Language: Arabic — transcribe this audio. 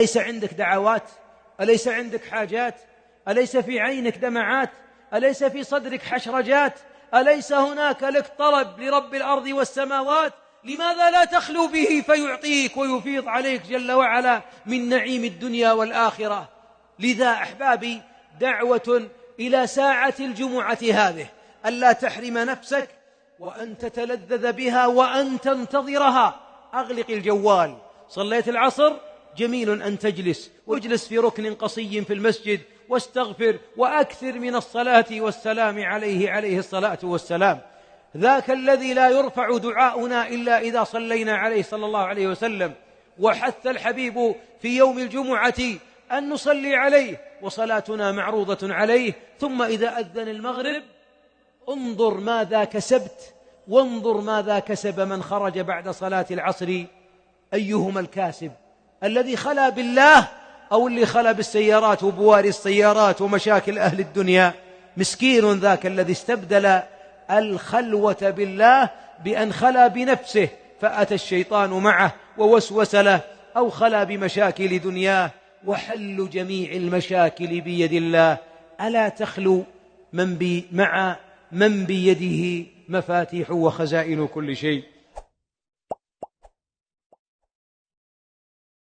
أليس عندك دعوات؟ أليس عندك حاجات؟ أليس في عينك دمعات؟ أليس في صدرك حشرجات؟ أليس هناك لك طلب لرب الأرض والسماوات؟ لماذا لا تخلو به فيعطيك ويفيض عليك جل وعلا من نعيم الدنيا والآخرة؟ لذا أحبابي، دعوة إلى ساعة الجمعة هذه ألا تحرم نفسك وأن تتلذذ بها وأن تنتظرها. أغلق الجوال، صليت العصر، جميل أن تجلس واجلس في ركن قصي في المسجد واستغفر وأكثر من الصلاة والسلام عليه الصلاة والسلام. ذاك الذي لا يرفع دعاؤنا إلا إذا صلينا عليه صلى الله عليه وسلم، وحث الحبيب في يوم الجمعة أن نصلي عليه وصلاتنا معروضة عليه. ثم إذا أذن المغرب انظر ماذا كسبت وانظر ماذا كسب من خرج بعد صلاة العصر. أيهما الكاسب؟ الذي خلا بالله أو اللي خلا بالسيارات وبواري السيارات ومشاكل أهل الدنيا؟ مسكين ذاك الذي استبدل الخلوة بالله بأن خلا بنفسه فأتى الشيطان معه ووسوس له، أو خلا بمشاكل دنياه. وحل جميع المشاكل بيد الله. ألا تخلو مع من بيده مفاتيح وخزائن كل شيء؟